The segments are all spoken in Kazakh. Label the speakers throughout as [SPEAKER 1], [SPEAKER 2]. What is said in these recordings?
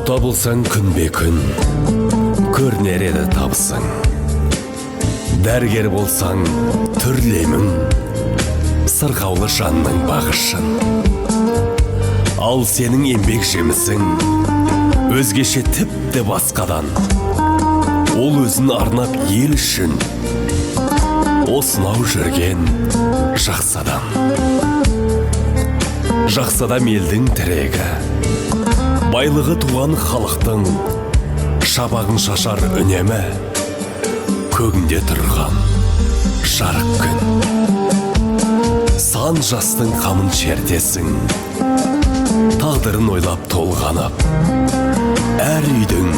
[SPEAKER 1] Сотта болсаң күнбе-күн көрінер еді табысың. Дәрігер болсаң түрлемің, сырғаулы жанның бағышын. Ал сенің еңбек жемісің өзгеше тіпті басқадан. Ол өзін арнап ел үшін осынау жүрген жақсадан. Жақсадам елдің тірегі, байлығы туған халықтың, шабағын шашар үнемі көгінде тұрған жарық күн. Сан жастың қамын шертесің, тағдырын ойлап толғанып, әр үйдің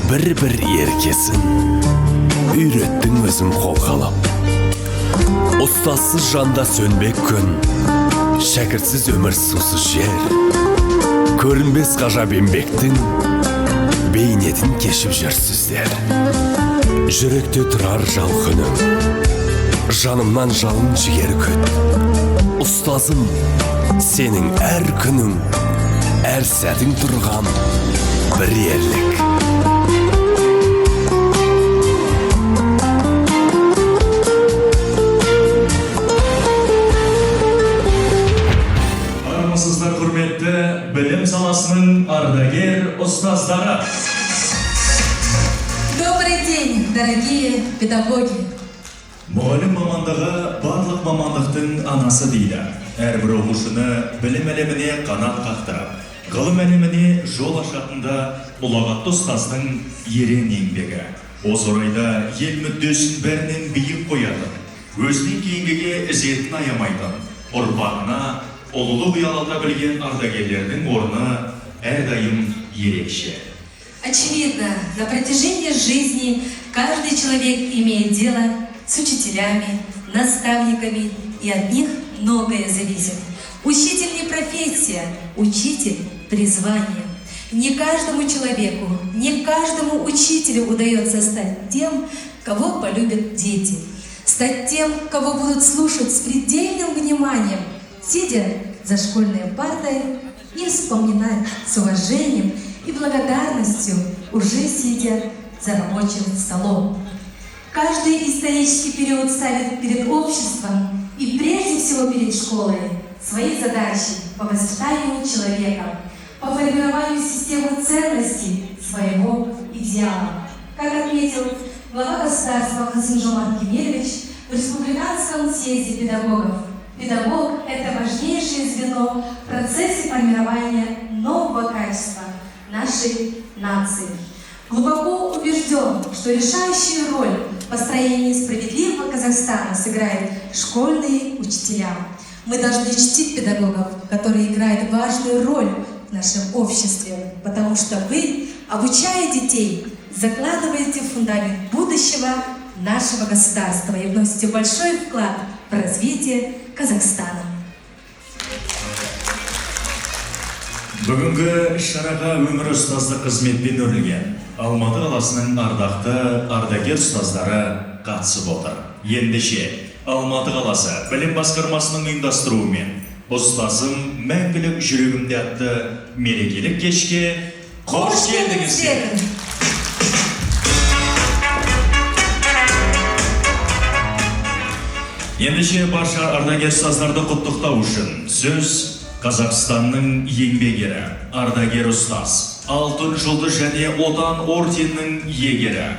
[SPEAKER 1] бір-бір еркесін үйреттің өзің қолға алып. Ұстазсыз жанда сөнбек күн, шәкіртсіз өмір сусыз жер. Көрінбес ғажап еңбектің бейнетін кешіп жүрсіздер. Жүректе тұрар жалқының, жанымнан жалын жігер күт. Ұстазым, сенің әр күнің, әр сәтің тұрған бір ерлік.
[SPEAKER 2] Армысыздар құрметті білім саласының ардагер ұстаздары.
[SPEAKER 3] Добрый день, дорогие педагоги.
[SPEAKER 2] Мұғалім мамандығы барлық мамандықтың анасы дейді. Әрбір оқушыны білім әлеміне қанат қақтырып, ғылым әлеміне жол ашатында ұлағатты ұстаздың ерен еңбегі. Осы орайда ел мүддесін бәрінен биік қоятын, өзінен кейінгіге ізетін аямайтын, ұрпағына ұлылық ұялата білген ардагерлердің орны әрдайым ерекше.
[SPEAKER 3] Очевидно, на протяжении жизни каждый человек имеет дело с учителями, наставниками, и от них многое зависит. Учитель не профессия, учитель – призвание. Не каждому человеку, не каждому учителю удается стать тем, кого полюбят дети. Стать тем, кого будут слушать с предельным вниманием, сидя за школьной партой и вспоминать с уважением и благодарностью, уже сидя за рабочим столом. Каждый исторический период ставит перед обществом и прежде всего перед школой свои задачи по воспитанию человека, по формированию системы ценностей своего идеала. Как отметил глава государства Касым-Жомарт Кемелевич в Республиканском съезде педагогов, педагог – это важнейшее звено в процессе формирования нового качества нашей нации. Глубоко убежден, что решающую роль в построении справедливого Казахстана сыграют школьные учителя. Мы должны чтить педагогов, которые играют важную роль в нашем обществе, потому что вы, обучая детей, закладываете фундамент будущего нашего государства и вносите большой вклад в развитие Казахстана.
[SPEAKER 2] Бүгінгі шараға өмір ұстаздық қызметпен өрілген Алматы қаласының ардақты ардагер ұстаздары қатысып отыр. Ендеше Алматы қаласы білім басқармасының ұйымдастыруымен ұстазым мәңгілік жүрегімде атты мерекелік кешке қош келдіңіздер. Ендеше барша ардагер ұстаздарды құттықтау үшін сөз Қазақстанның еңбек ері, ардагер ұстаз, алтын жұлдыз және отан орденінің иегері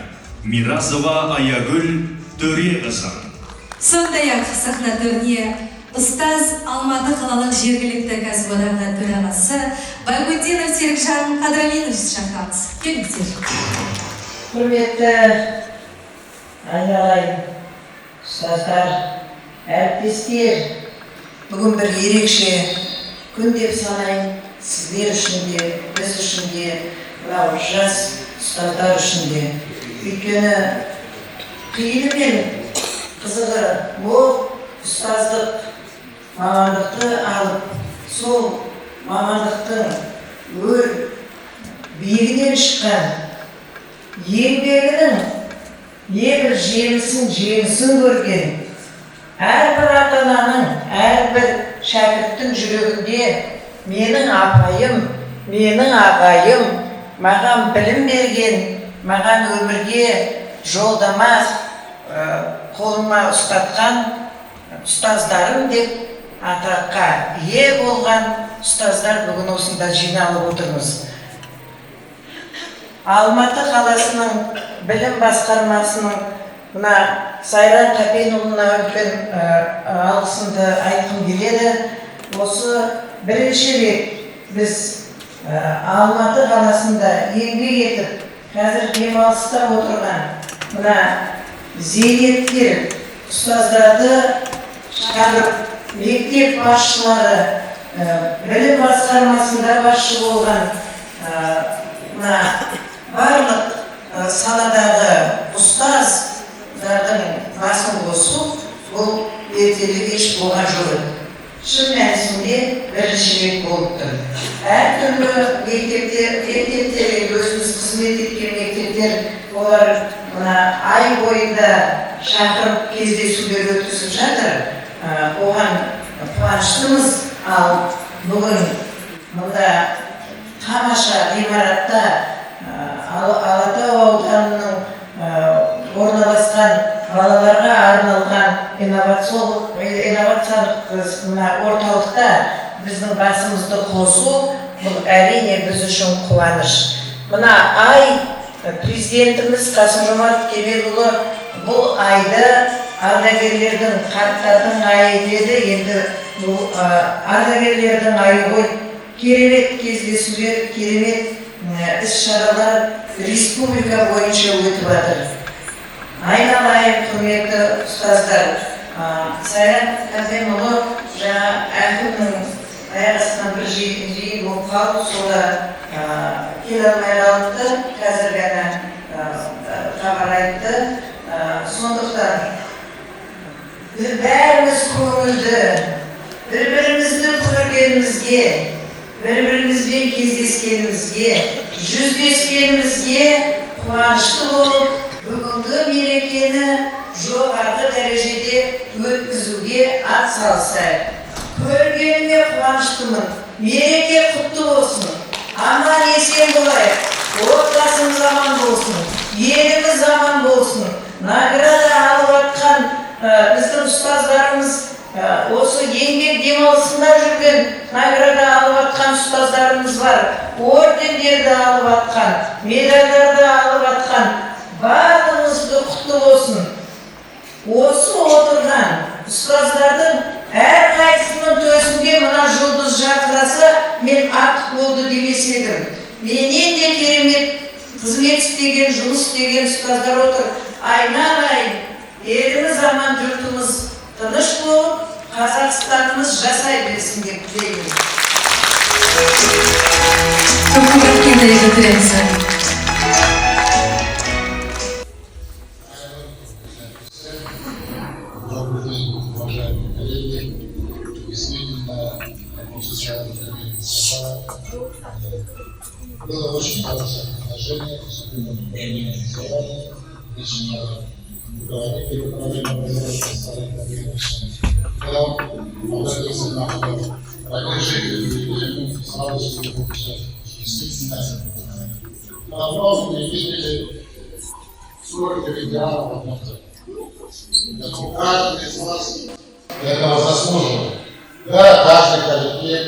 [SPEAKER 2] Миразова Аягүл Төреқызы.
[SPEAKER 3] Сондай-ақ сахна төріне ұстаз Алматы қалалық жергілікті кәсіподағының төрағасы Байгутдинов Серікжан Қадыралинович шақырамыз. Келіңіздер.
[SPEAKER 4] Құрметті айналайын ұстаздар, әріптестер, бүгін бір ерекше күн деп санайын, сіздер үшін де, біз үшін де, мынау жас ұстаздар үшін де. Өйткені қиыны мен қызығы мол ұстаздық мамандықты алып, сол мамандықтың өр биігінен шыққан еңбегінің небір жеңісін көрген әрбір ата-ананың, әрбір шәкірттің жүрегінде менің апайым, менің ағайым, маған білім берген, маған өмірге жолдама қолыма ұстатқан ұстаздарым деп атаққа ие болған ұстаздар бүгін осында жиналып отырмыз. Алматы қаласының білім басқармасының мына Сайран Қапенұлына үлкен алғысымды айтқым келеді. Осы бірінші рет біз Алматы қаласында еңбек етіп, қазір демалыста отырған мына зейнеткер ұстаздарды шығарып, мектеп басшылары, білім басқармасында басшы болған барлық саладағы ұстаздардың басын қосу, бұл ертелі кеш болған жоқ. Шын мәнісінде бірінші рет болып тұр. Әртүрлі мектептер, өзіміз қызмет еткен мектептер, олар ай бойында шақырып кездесулер өткізіп жатыр. Оған қуаныштымыз, ал бүгін мұнда тамаша ғимаратта Алатау ауданының орналасқан балаларға арналған инновациялық орталықта біздің басымызды қосу, бұл әрине біз үшін қуаныш. Мына ай президентіміз Қасым-Жомарт Кемелұлы бұл айды ардагерлердің, қарттардың айы деді. Енді бұл ардагерлердің айы ғой, керемет кездесулер, керемет іс-шаралар республика бойынша өтіп жатыр. Айналайын құрметті ұстаздар, Сайран Қапенұлы жаңа әкімнің аяғасынан бір жиын болып қалып, сода келе алмай қалыпты, қазір ғана хабар айтты. Сондықтан бәріміз көңілді, бір-бірімізді көргенімізге, бір-бірімізбен кездескенімізге, жүздескенімізге қуанышты болып, бүгінгі мерекені жоғары дәрежеде өткізуге атсалысайық. Көргеніме қуаныштымын. Мереке құтты болсын. Аман есен болайық. Отбасымыз аман болсын. Еліміз аман болсын. Награда алып жатқан біздің ұстаздарымыз, осы еңбек демалысында жүрген награда алып жатқан ұстаздарымыз бар. Ордендерді алып жатқан, медальдарды алып жатқан, барлығымызды құтты болсын. Осы отырған ұстаздардың әрқайсысының төсінде мына жұлдыз жарқыраса, мен артық болды демес едім. Менен де керемет қызмет істеген, жұмыс істеген ұстаздар отыр. Айналайын, еліміз аман, жұртымыз тыныш болып, Қазақстанымыз жасай берсін деп тілеймін.
[SPEAKER 5] Добрый день, уважаемые коллеги. Действительно, было очень хорошее предложение, лично руководитель управления производства Сайран Қапенұлы. Когда он обратился к нам, дорогой житель, сразу же действительно, давно мы видели сколько ветеранов в одном целом. Каждый из вас этого заслуживает. Да, каждый коллектив,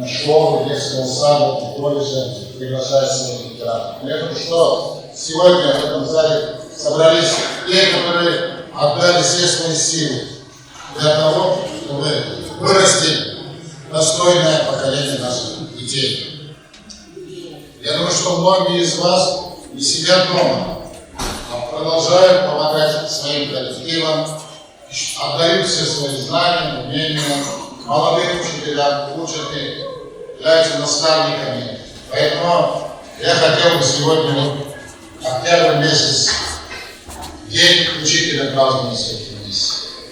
[SPEAKER 5] школы, детского сада, колледжа приглашает своих ветеранов. Я думаю, что сегодня в этом зале собрались те, которые отдали все свои силы для того, чтобы вырастить достойное поколение наших детей. Я думаю, что многие из вас не сидят дома, а продолжают помогать своим коллективам, отдают все свои знания, умения, молодым учителям, учат их, являются наставниками. Поэтому я хотел бы сегодня, октябрь месяц, День учителя праздновать здесь.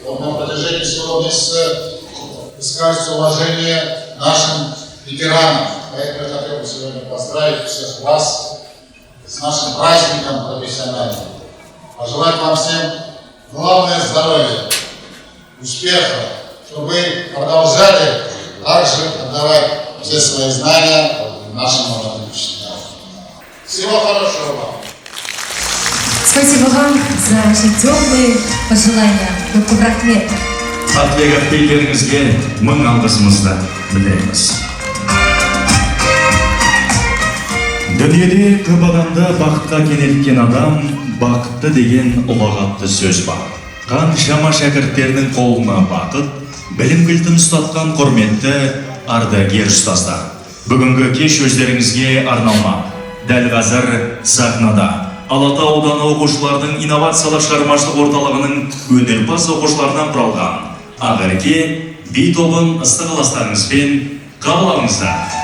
[SPEAKER 5] Вот на протяжении всего месяца высказывается уважение нашим ветеранам. Поэтому я хотел бы сегодня поздравить всех вас с нашим праздником профессиональным. Пожелать вам всем главное здоровья, успеха, чтобы вы продолжали также отдавать все свои знания нашим молодым учителям. Всего хорошего вам.
[SPEAKER 3] Спасибо вам за очень теплые пожелания. Көп рахмет.
[SPEAKER 2] Атлет әпкелеріңізге мың алғысымызды білдіреміз. Дүниеде көп адамды бақытқа кенелткен адам бақытты деген ұлағатты сөз бар. Қаншама шәкірттерінің қолына бақыт, білім кілтін ұстатқан құрметті ардагер ұстаздар. Бүгінгі кеш өздеріңізге арналмақ. Дәл қазір сахнада Алатау ауданы оқушылардың инновациялық шығармашылық орталығының өнерпаз оқушыларынан құралған Ақерке би тобын ыстық ықыластарыңызбен қабыл алыңыздар.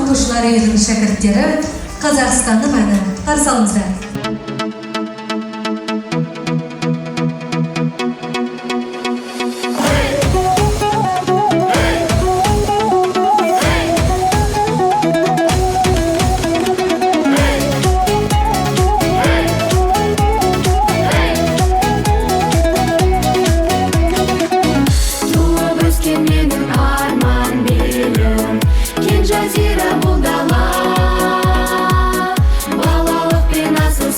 [SPEAKER 3] оқушылар үйінің шәкірттері Қазақстанның әні қарсы алыңыздар.
[SPEAKER 6] Жазира бұл дала, балалық пен асыл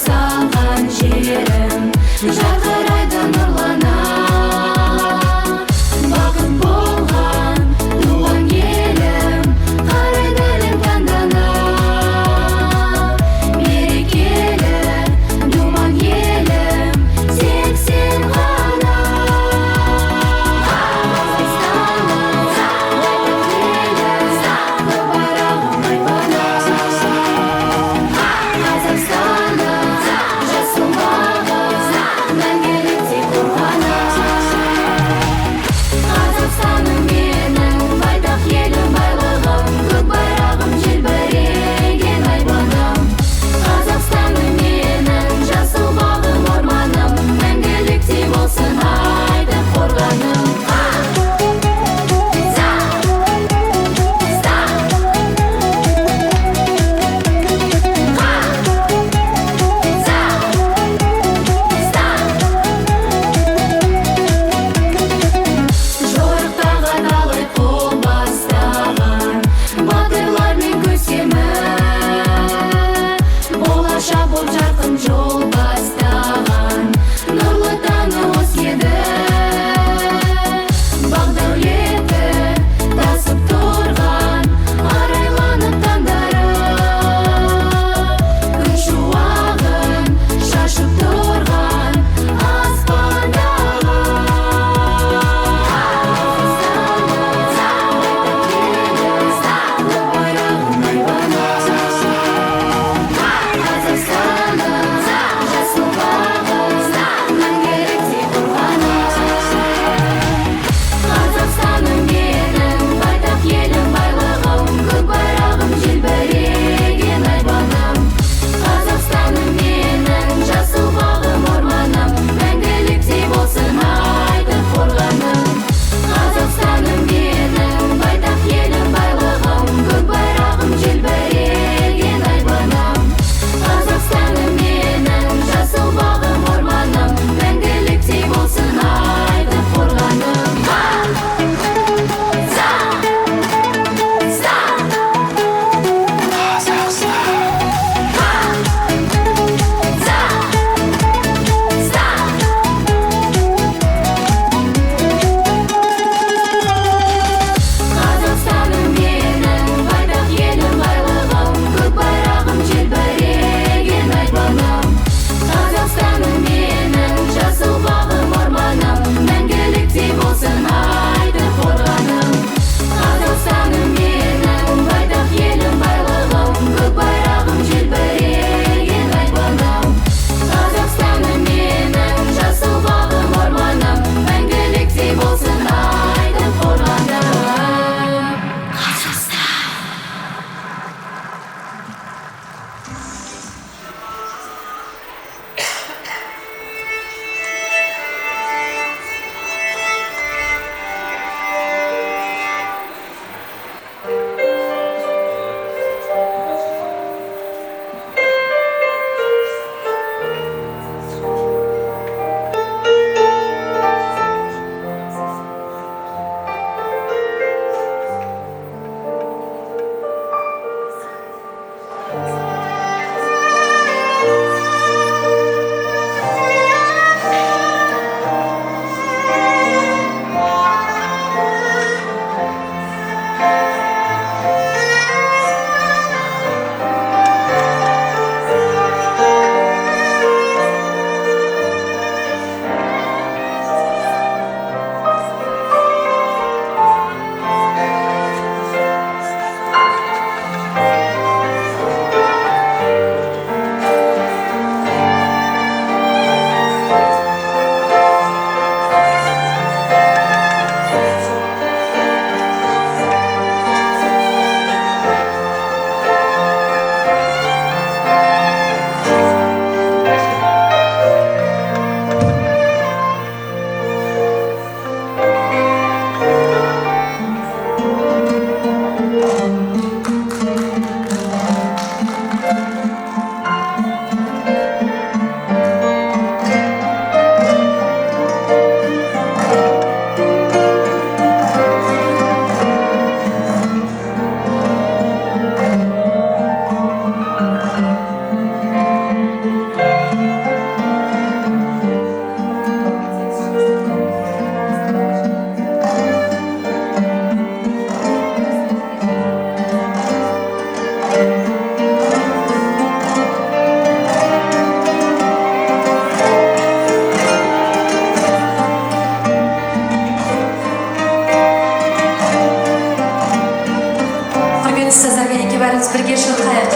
[SPEAKER 3] ұстаздарга эки баарыбыз бирге шыркайык.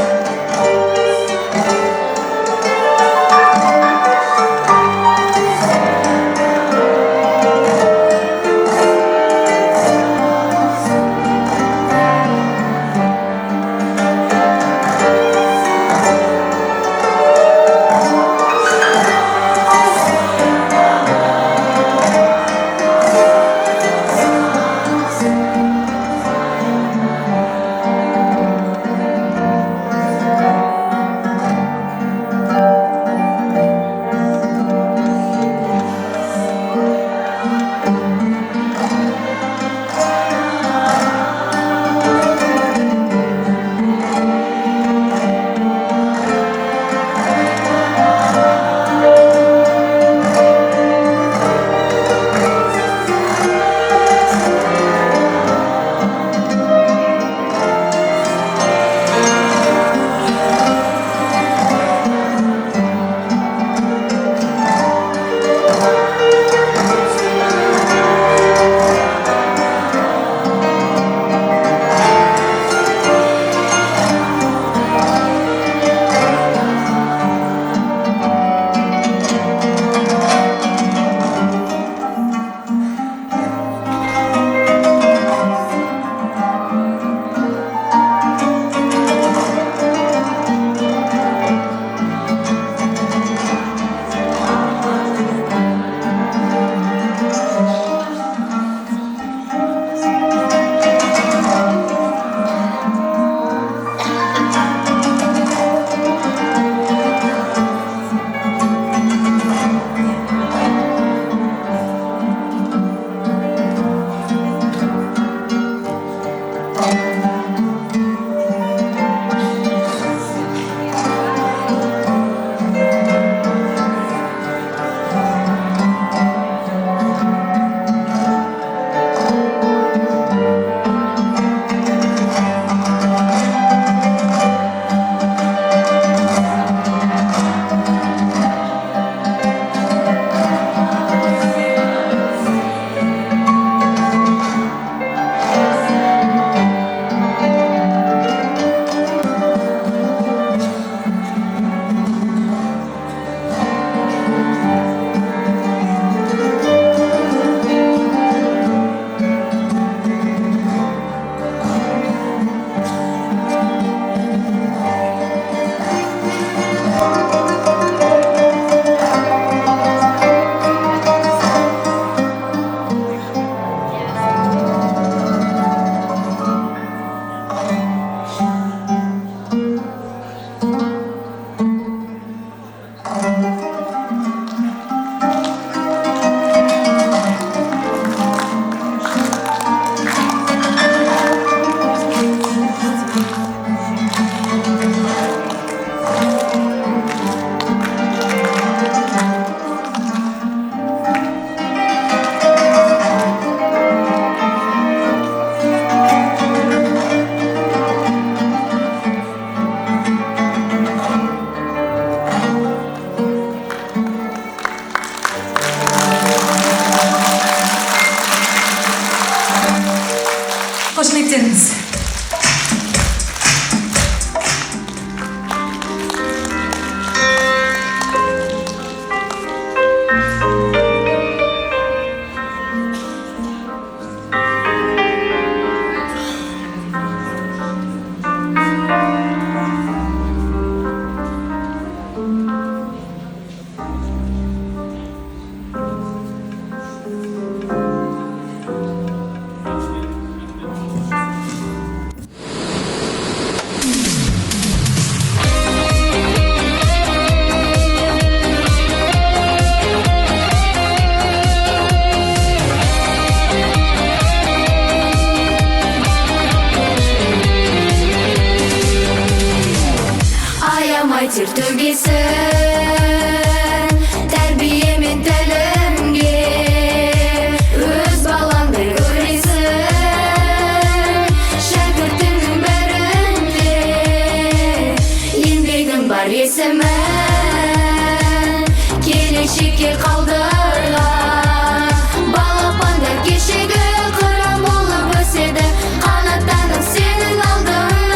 [SPEAKER 3] Қошеметтеріңіз.
[SPEAKER 6] Тер төгесін тәрбие мен тәлімге өз балаңдай көресің шәкіртіңнің бәрінде еңбегің бар есімі келешекке қалдырған балапандар кешегі қыран болып өседі қанаттанып сенің алдыңа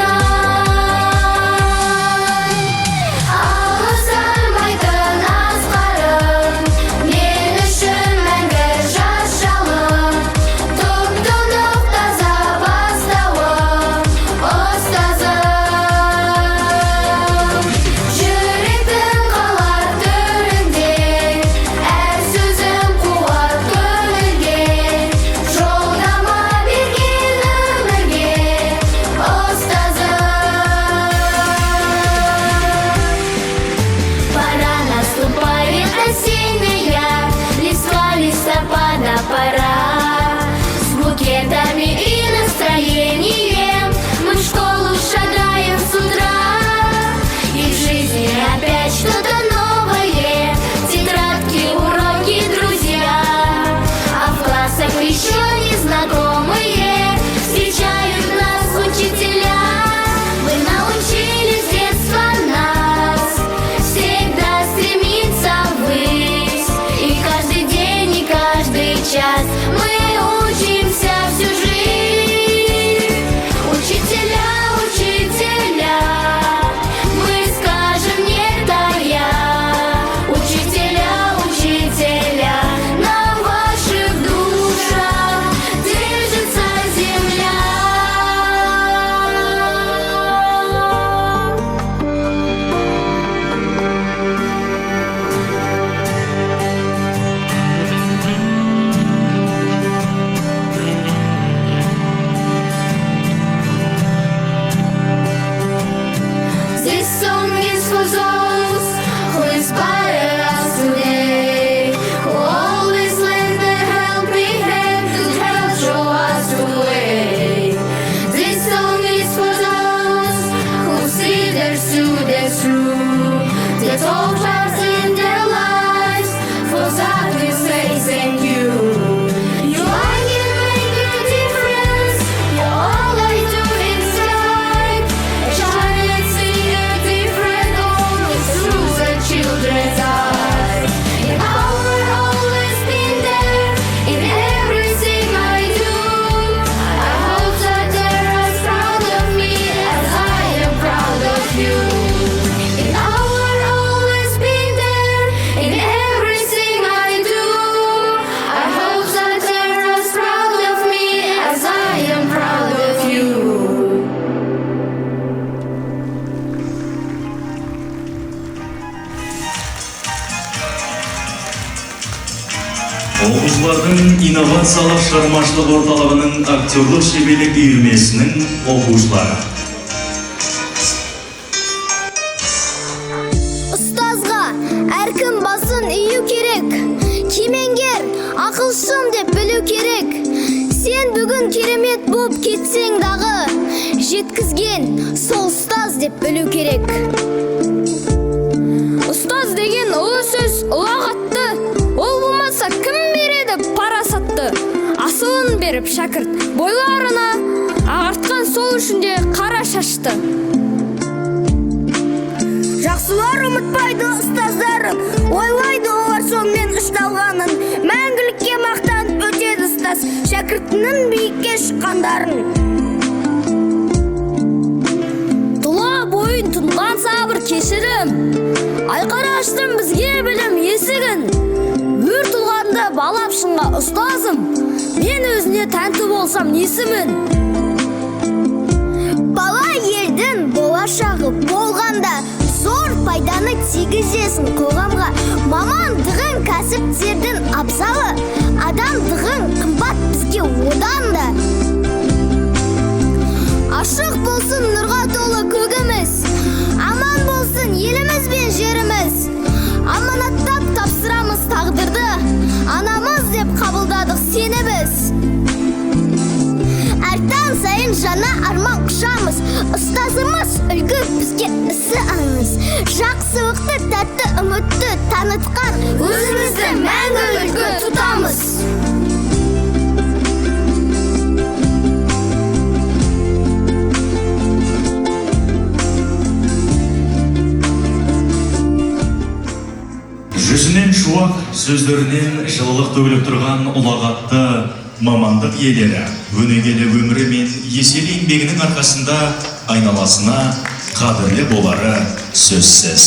[SPEAKER 2] оқушылардың инновациялық шығармашылық орталығының актерлік шеберлік үйірмесінің оқушылары.
[SPEAKER 6] Ұстазға әркім басын ию керек, кемеңгер ақылшым деп білу керек. Сен бүгін керемет боп кетсең дағы, жеткізген сол ұстаз деп білу керек. Ұстаз деген ұлы сөз, ұлағатты, ол болмаса кім береді парасатты. Асылын беріп шәкірт бойларына, ағартқан сол үшін де қара шашты. Жақсылар ұмытпайды ұстаздарын, ойлайды олар сонымен ұшталғанын. Мәңгілікке мақтанып өтеді ұстаз шәкіртінің биікке шыққандарын. Тұла бойын тұнған сабыр кешірім, айқара аштым бізге білім есігін. Өр тұлғанда балап шыңға ұстазым, мен өзіне тәнті болсам несімін. Бала елдің болашағы болғанда зор пайданы тигізесің қоғамға. Мамандығын кәсіптердің абзалы, адамдығын қымбат бізге одан да. Ашық болсын нұрға толы көгіміз, аман болсын еліміз бен жеріміз. Аманаттап тапсырамыз тағдырды, анамыз деп қабылдадық сені біз. Әртан сайын жаңа арман құшамыз, ұстазымыз үлгі бізге ісі аңыз. Жақсылықты тәтті үмітті танытқан, өзімізді мәңгі үлгі тұтамыз.
[SPEAKER 2] Жүзінен шуақ, сөздерінен жылылық төгіліп тұрған ұлағатты мамандық иелері өнегелі өмірі мен еселі еңбегінің арқасында айналасына қадірлі болары сөзсіз.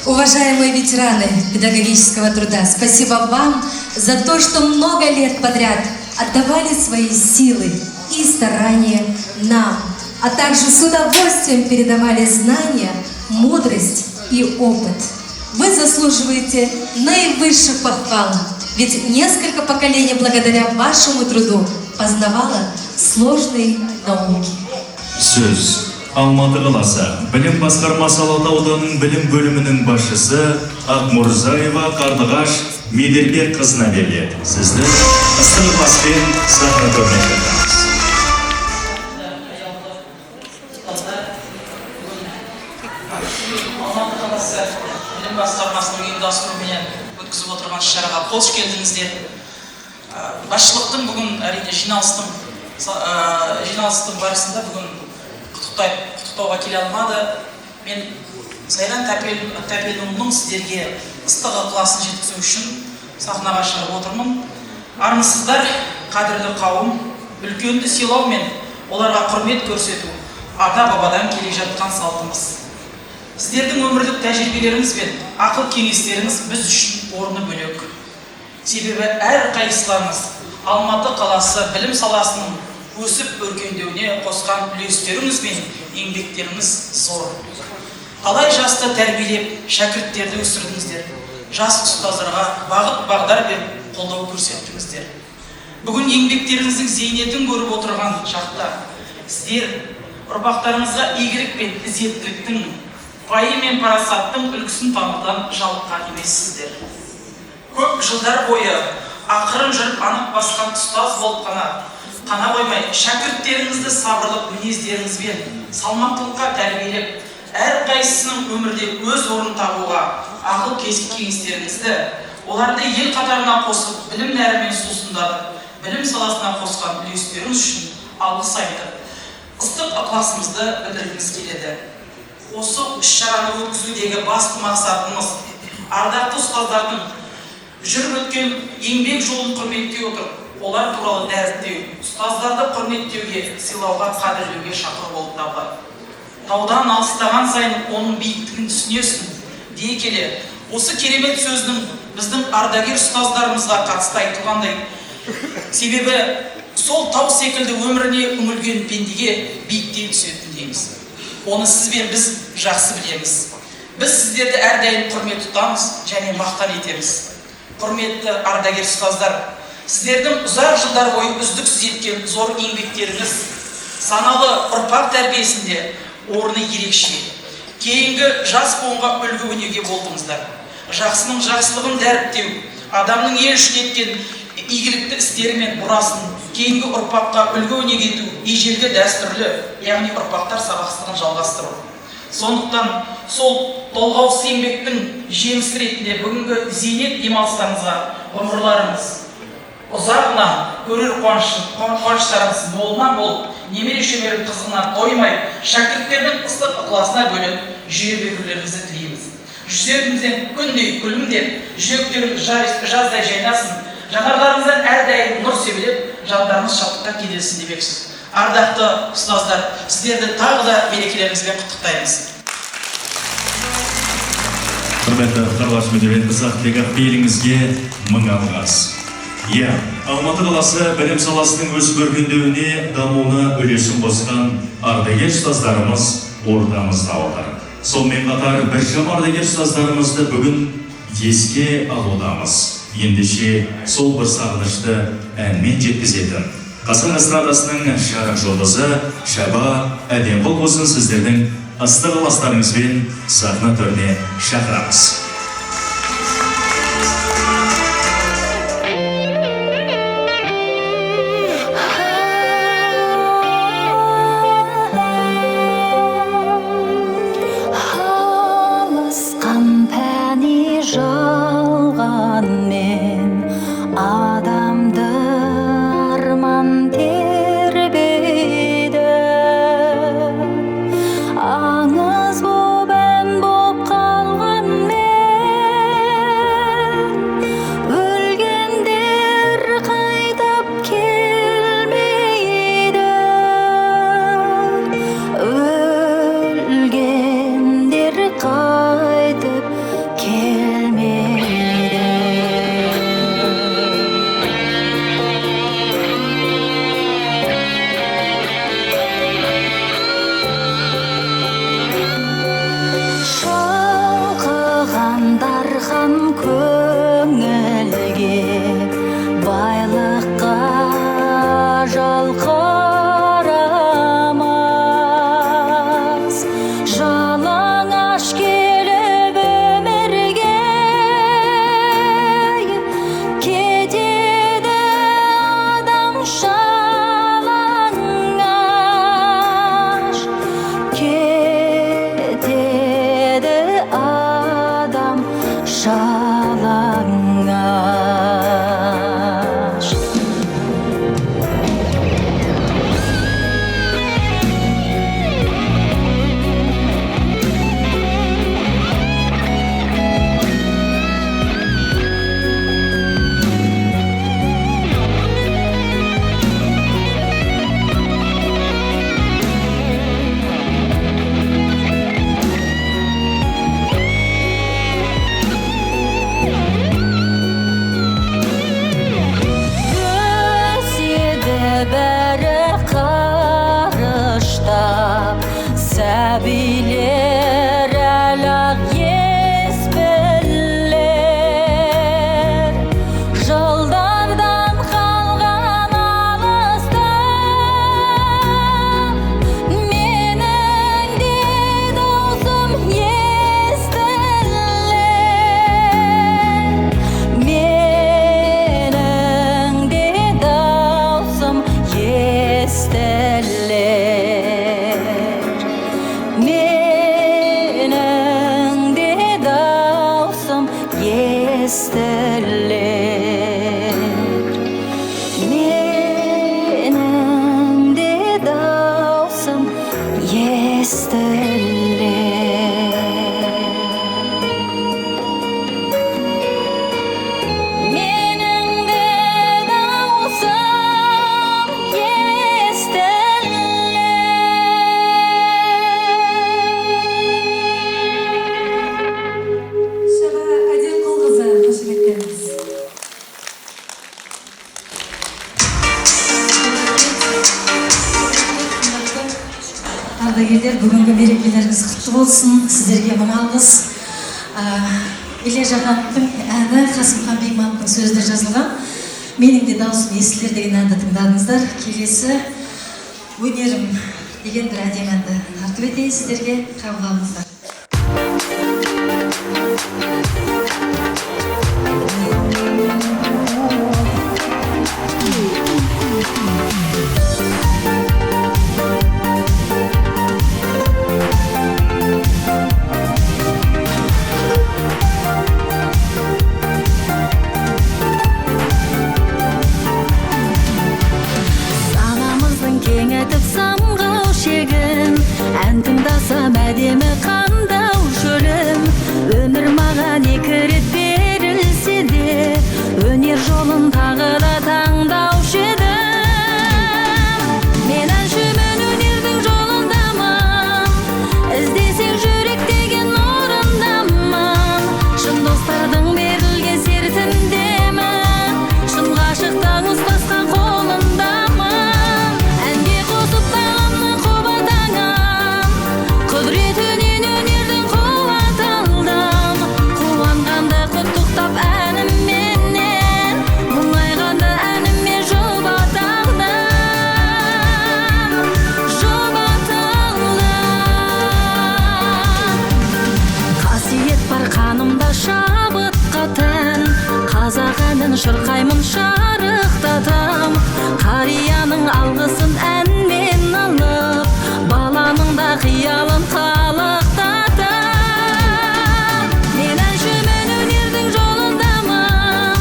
[SPEAKER 3] Уважаемые ветераны педагогического труда, спасибо вам за то, что много лет подряд отдавали свои силы и старания нам, а также с удовольствием передавали знания, мудрость и опыт. Вы заслуживаете наивысших похвал, ведь несколько поколений благодаря вашему труду познавало сложные науки.
[SPEAKER 2] Сөз Алматы қаласы білім басқармасы Алатау ауданының білім бөлімінің басшысы Ақмұрзаева Қардығаш Меделбек қызына беріледі. Сізді ыстық ықыласпен сахна төріне шақырамыз.
[SPEAKER 7] Алматы қаласы білім басқармасының ұйымдастыруымен өткізіп отырған шараға қош келдіңіздер. Басшылықтың бүгін әрине жиналыстың барысында бүгін құттықтауға келе алмады. Мен Сайран Тәпелұлының сіздерге ыстық ықыласын жеткізу үшін сахнаға шығып отырмын. Армысыздар, қадірлі қауым, үлкенді сыйлау мен оларға құрмет көрсету ата-бабадан келе жатқан салтымыз. Сіздердің өмірлік тәжірибелеріңіз бен ақыл кеңестеріңіз біз үшін орны бөлек. Себебі әр қайсыларыңыз Алматы қаласы білім саласының өсіп өркендеуіне қосқан үлестеріңіз бен еңбектеріңіз зор. Талай жасты тәрбиелеп, шәкірттерді өсірдіңіздер. Жас ұстаздарға бағыт-бағдар беріп қолдау көрсеттіңіздер. Бүгін еңбектеріңіздің зейнетін көріп отырған шақта сіздер ұрпақтарыңызға игілік пен ізеттіліктің, пайым мен парасаттың үлгісін танудан жалыққан емессіздер. Көп жылдар бойы ақырын жүріп анық басқан ұстаз болып қана қоймай, шәкірттеріңізді сабырлық мінездеріңізбен салмақтылыққа тәрбиелеп, әр қайсысының өмірде өз орнын табуға ақыл кеңестеріңізді, оларды ел қатарына қосып, білім нәрімен сусындатып, білім саласына қосқан үлестеріңіз үшін алғыс айтып, ыстық ықыласымызды білдіргіміз келеді. Осы іс-шараны өткізудегі басты мақсатымыз ардақты ұстаздардың жүріп өткен еңбек жолын құрметтей отырып, олар туралы дәріптеу, ұстаздарды құрметтеуге, сыйлауға, қадірлеуге шақыру болып табылады. Таудан алыстаған сайын оның биіктігін түсінесің дей келе, осы керемет сөздің біздің ардагер ұстаздарымызға қатысты айтылғандай, себебі сол тау секілді өміріне үңілген пендеге биіктей түсетін дейміз. Оны сіз бен біз жақсы білеміз. Біз сіздерді әрдайым құрмет тұтамыз және мақтан етеміз. Құрметті ардагер ұстаздар, Сіздердің ұзақ жылдар бойы үздіксіз еткен зор еңбектеріңіз саналы ұрпақ тәрбиесінде орны ерекше. Кейінгі жас буынға үлгі өнеге болдыңыздар. Жақсының жақсылығын дәріптеу, адамның ел үшін еткен игілікті істері мен мұрасын кейінгі ұрпаққа үлгі өнеге ету ежелгі дәстүрлі, яғни ұрпақтар сабақтастығын жалғастыру. Сондықтан сол толғаусыз еңбектің жемісі ретінде бүгінгі зейнет демалыстарыңызға ғұмырларыңыз ұзағына көрер қуаныштарыңыз молынан болып, немере шөбердің қызығынан тоймай, шәкірттердің ыстық ықыласына бөліп жүре берулеріңізді тілейміз. Жүздеріңізден күндей күлімдеп, жүректеріңіз жаздай жайнасын, жанарларыңыздан әрдайым нұр себелеп, жандарыңыз шаттыққа кенелсін демексіз. Ардақты ұстаздар, сіздерді тағы да мерекелеріңізбен құттықтаймыз.
[SPEAKER 2] Құрметті Қарлаш Медеуен Қазақтегі еліңізге мың алғыс. Алматы қаласы білім саласының өсіп өркендеуіне, дамуына үлесін қосқан ардагер ұстаздарымыз ортамызда отыр. Сонымен қатар біршама ардагер ұстаздарымызды бүгін еске алудамыз. Ендеше сол бір сағынышты әнмен жеткізетін Қазақ эстрадасының жарық жұлдызы Шаба Әдемқұл болсын сіздердің ыстық ықыластарыңызбен сахна төріне шақырамыз.
[SPEAKER 3] Ардагерлер, бүгінгі мерекелеріңіз құтты болсын. Сіздерге мың алғыс. Илья Жақановтың әні Қасымхан Бегмановтың сөзінде жазылған. Менің де даусым естілер деген әнді тыңдадыңыздар. Келесі өнерім деген бір әдемі әнді тартып етейін сіздерге, қабыл алыңыздар.
[SPEAKER 8] Әдемі қандау шөлім, өмір маған екі рет берілсе де, өнер жолын тағы да таңдаушы едім. Мен әншімін, өнердің жолындамын, іздесең жүрек деген орындамын. Шын достардың берілген сертіндемін, шын ғашықтың ұстасқан қолындамын. Әнге қосып бағымның қобатаңа, құдіретінен өнердің қуат алдым. Қуанғанды құттықтап әнімменен, мұңайғанды әніме жұбат алдым. Жұбат алдым. Қасиет бар қанымда шабытқа тән, қазақ әнін шырқаймын шарықтатам. Қарияның алғысын әнмен алып, баланың да қиялын қалықтатам. Мен әншімін, өнердің жолындамын,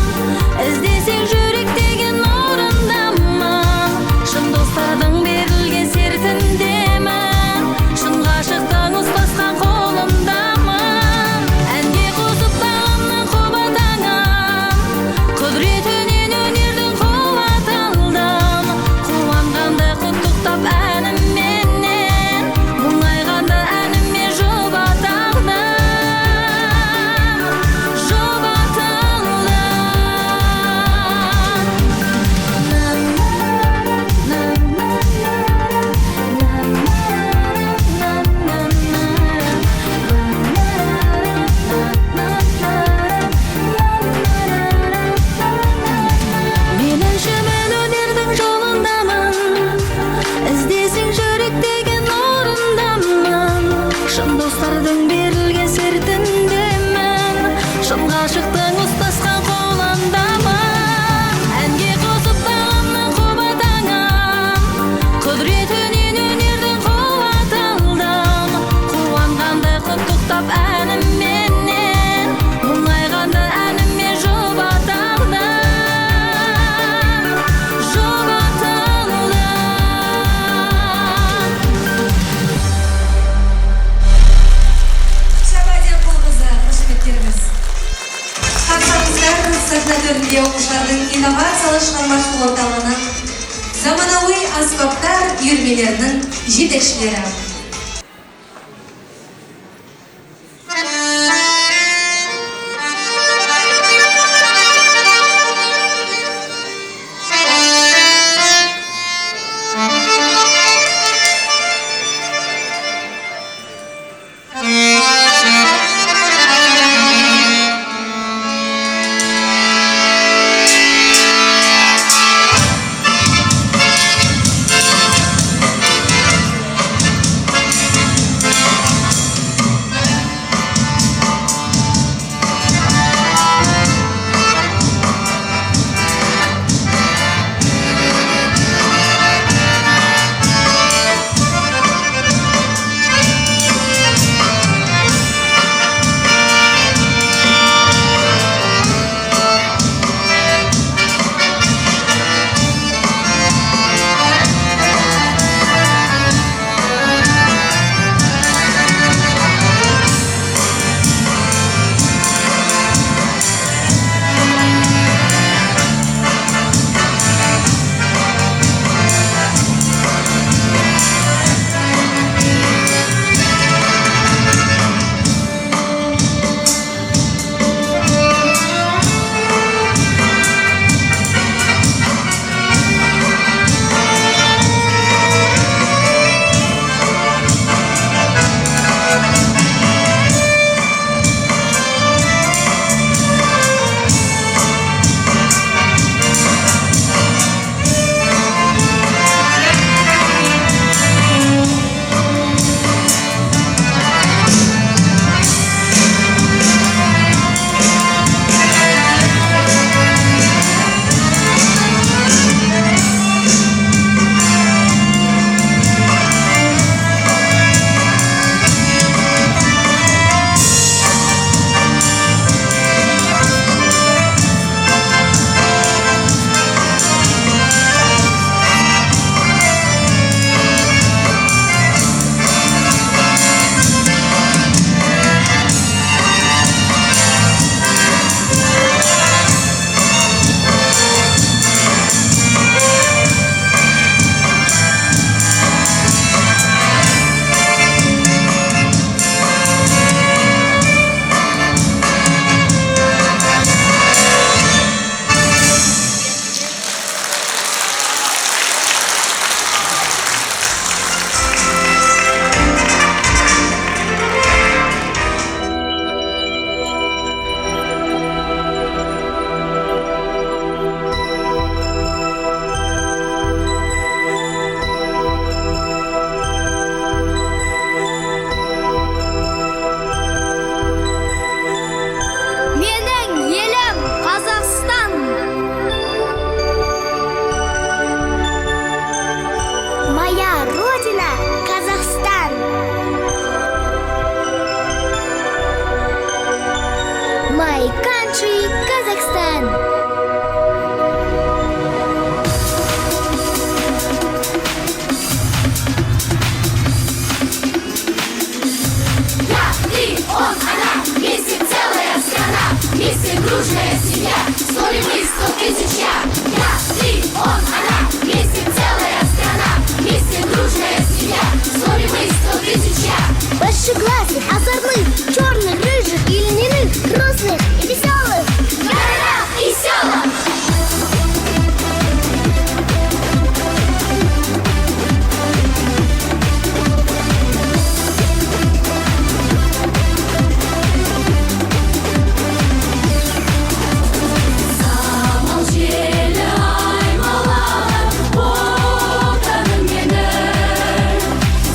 [SPEAKER 8] іздесең жүрек деген орындамын. Шын достардың берілген сертіндемін, шын ғашықтың ұстасқан қолындамын. Әнге қосып бағымның қобатаңа, құдіретінен өнердің қуат алдым. Қуанғанды құттықтап әнімменен, мұңайғанды әніме жұбат алдым. Жұбат алдым. Мен әншімін, өнердің жолындамын, іздесең жүрек деген орындамын. Шын достардың берілген сертіндемін, шын ғашықтың ұстасқан қолындамын. Әнге қосып бағымның қобатаңа, құдіретінен өнердің қуат алдым. Қуанғанды құттықтап әнімменен, мұңайғанды әніме жұбат алдым. Жұбат алдым.
[SPEAKER 3] Шабадия Қолқызы, қошеметтеріңіз. Қарсаңыздар сахна төрінде оқушылардың инновациялық шығармашылық орталығының заманауи аспаптар үйірмелерінің жетекшілері.
[SPEAKER 6] Country Kazakhstan.
[SPEAKER 8] Я, ты, он, она, вместе целая страна, вместе дружная семья, 100 ли мы, 100 тысяч я. Я, ты, он, она, вместе целая страна, вместе дружная семья, 100 ли мы, 100 тысяч я.
[SPEAKER 6] Большеглазых, озорных, черных, рыжих и льняных, грустных и веселых.
[SPEAKER 8] Города и села. Замолчели, ай, малалар, отаның мені.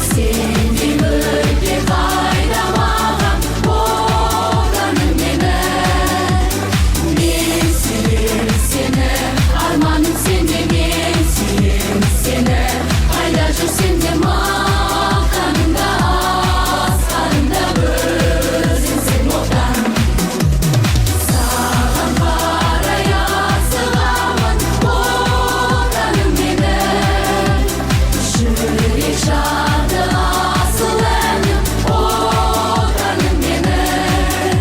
[SPEAKER 8] Сендей мүлде қайдамаған отаның мені. Мен сүйем сені, арманым сенде, мен сүйем сені. Қайда жүрсең де мақтанымда, асқарымда өзіңсің отан. Саған қарай асығамын, отаным менің. Жүрек жады асыл әнім, отаным менің.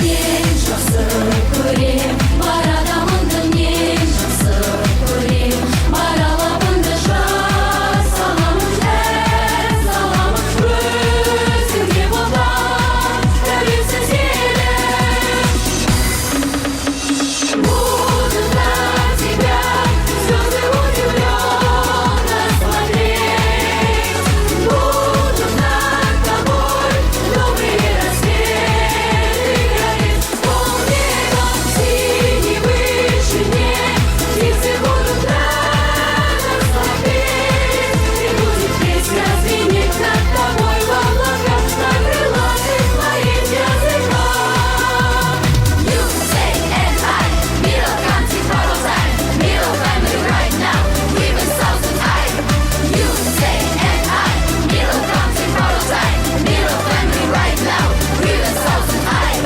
[SPEAKER 8] Мен жақсы көрем, бар адамыңды мен жақсы көрем. Бар алабыңды жар саламын, әр саламын. Өзіңде отан, тәуелсіз елім. Буду на тебя слезы удивленно смотреть. Буду над тобой добрые рассветы гореть. Полнеба в синей вышине птицы будут радостно петь. И будет песня звенеть над тобой в облаках, на крылатых твоих языках. You say and I, middle country follow time, middle family right now, we will solve the time. You say and I, middle country follow time, middle family right now, we will solve the time.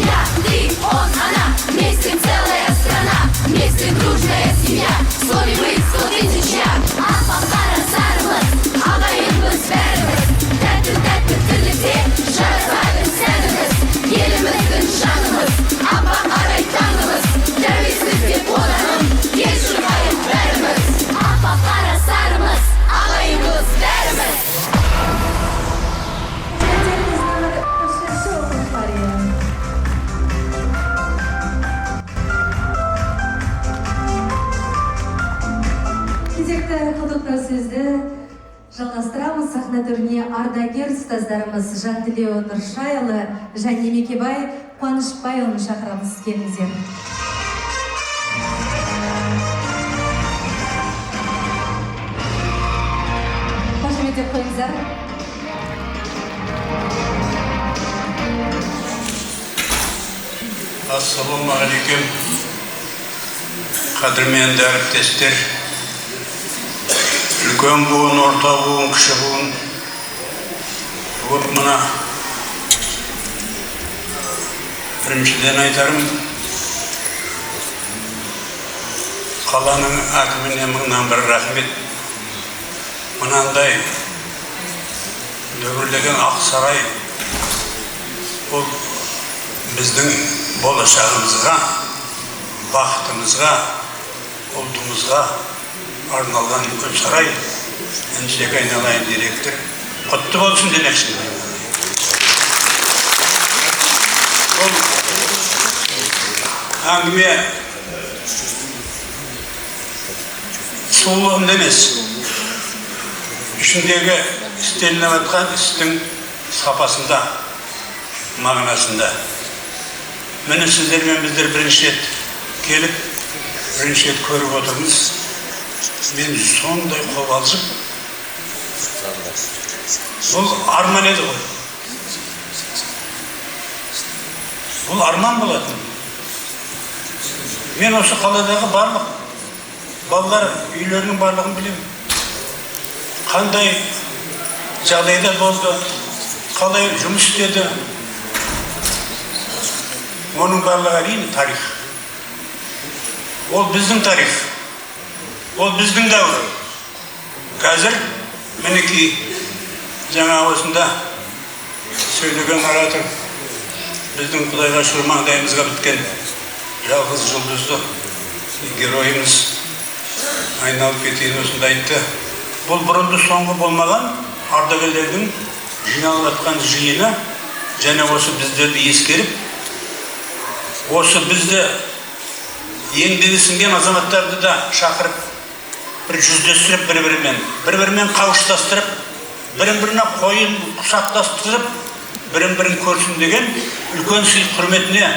[SPEAKER 8] Я, ты, он, она, вместе целая страна, вместе дружная семья, 100 ли мы, 100 тысяч я. Аппақара сарымыз, ағайынбыз бәріміз, тәтті тірлікте жарасатын сәніміз. Еліміздің жанымыз, аппақарай таңымыз, тәуелсіз деп отаным, ел жұрғайын бәріміз. Аппақара сарымыз, ағайынбыз бәріміз.
[SPEAKER 3] Кезекті құттықтау сөзді жалғастырамыз. Сахна төріне ардагер ұстаздарымыз Жантілеу Нұршайұлы және Мекебай Қуанышбайұлын шақырамыз. Келіңіздер. Қошеметтеп қойыңыздар.
[SPEAKER 9] Ассалаумағалейкум, қадірменді әріптестер, үлкен буын, орта буын, кіші буын. Вот мына біріншіден айтарым, қаланың әкіміне мыңнан бір рахмет. Мынандай дүбірлеген Ақсарай бұл біздің болашағымызға, бақытымызға, ұлтымызға арналған үлкен сарай. Әншек айналайын директор, құтты болсын демекші. Бұл әңгіме сұлулығында емес, ішіндегі істелініп жатқан істің сапасында, мағынасында. Мені сіздермен біздер бірінші рет келіп, бірінші рет көріп отырмыз. Мен сондай қобалжып, бұл арман еді ғой. Бұл арман болатын. Мен осы қаладағы барлық балалар үйлерінің барлығын білемін. Қандай жағдайда болды, қалай жұмыс істеді. Оның барлығы әрине тарих. Ол біздің тарих. Ол біздің дәуір. Қазір мінекей жаңа осында сөйлеген оратор біздің Құдайға шүкір маңдайымызға біткен жалғыз жұлдызды геройымыз айналып кетейін осында айтты. Бұл бұрынды соңғы болмаған ардагерлердің жиналып жатқан жиыны және осы біздерді ескеріп, осы бізді еңбегі сіңген азаматтарды да шақырып, бір жүздестіріп бір-бірімен қауыштастырып, бірін-біріне қойын құшақтастырып, бірін-бірін көрсін деген үлкен сый құрметіне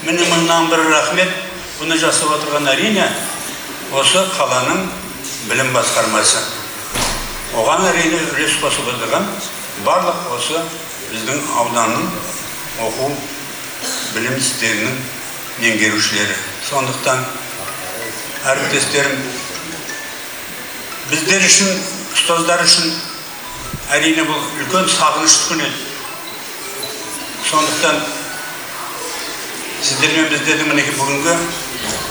[SPEAKER 9] міне мыңнан бір рахмет. Бұны жасап отырған әрине осы қаланың білім басқармасы. Оған әрине үлес қосып отырған барлық осы біздің ауданның оқу білім істерінің меңгерушілері. Сондықтан әріптестерім, біздер үшін, ұстаздар үшін әрине бұл үлкен сағыныш күн еді. Сондықтан сіздермен біздердің мінекей бүгінгі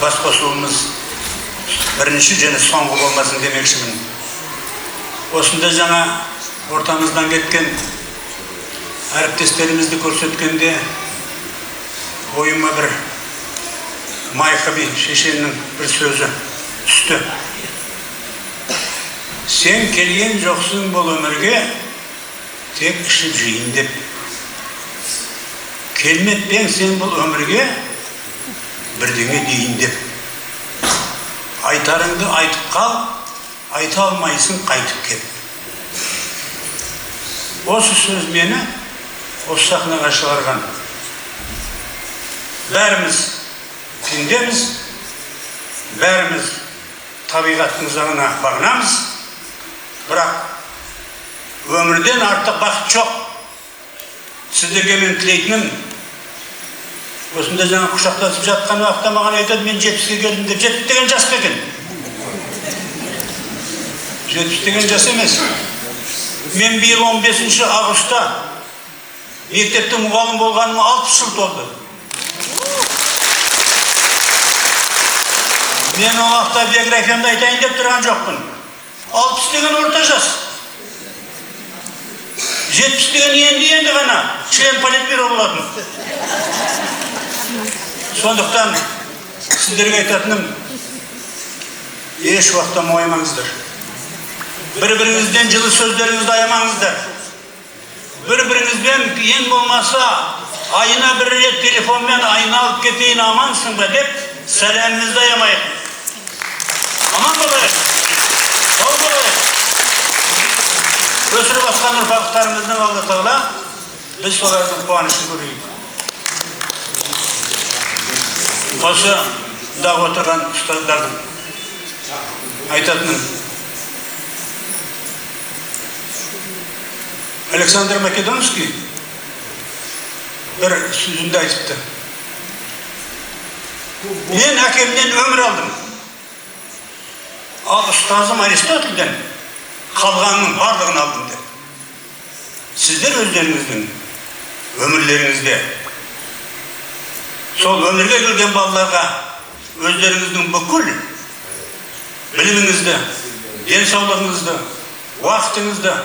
[SPEAKER 9] бас қосуымыз бірінші және соңғы болмасын демекшімін. Осында жаңа ортамыздан кеткен әріптестерімізді көрсеткенде ойыма бір Майқаби шешеннің бір сөзі түсті. Сен келген жоқсың бұл өмірге, тек ішіп жиын деп. Келмеппен сен бұл өмірге, бірдеңе дейін деп. Айтарыңды айтып қал, айта алмайсың қайтып кеп. Осы сөз мені осы сахнаға шығарған. Бәріміз пендеміз, бәріміз табиғаттың заңына бағынамыз, бірақ өмірден артық бақыт жоқ. Сіздерге мен тілейтінім, осында жаңа құшақтасып жатқан уақытта маған айтады, мен 70-ге келдім деп. 70 деген жас екен. 70 деген жас емес. Мен биыл 15 августта мектепте мұғалім болғаныма 60 жыл толды. Мен о уақытта биографиямды айтайын деп тұрған жоқпын. 60 деген орта жас. 70 деген енді ғана член политбюро болатын. Сондықтан сіздерге айтатыным, еш уақытта мойымаңыздар. Бір-біріңізден жылы сөздеріңізді аямаңыздар. Бір-біріңізбен ең болмаса айына бір рет телефонмен айналып кетейін, амансың ба деп сәлемімізді аямайық. Аман болайық, сау болайық. Өсіріп атқан ұрпақтарымыздың Алла Тағала біз солардың қуанышын көрейік. Осы да отырған ұстаздардың айтатыным, Александр Македонский бір сөзінде айтыпты. Мен әкемнен өмір алдым. Ал ұстазым Аристотельден қалғанның барлығын алдым деп. Сіздер өздеріңіздің өмірлеріңізде сол өмірге келген балаларға өздеріңіздің бүкіл біліміңізді, денсаулығыңызды, уақытыңызды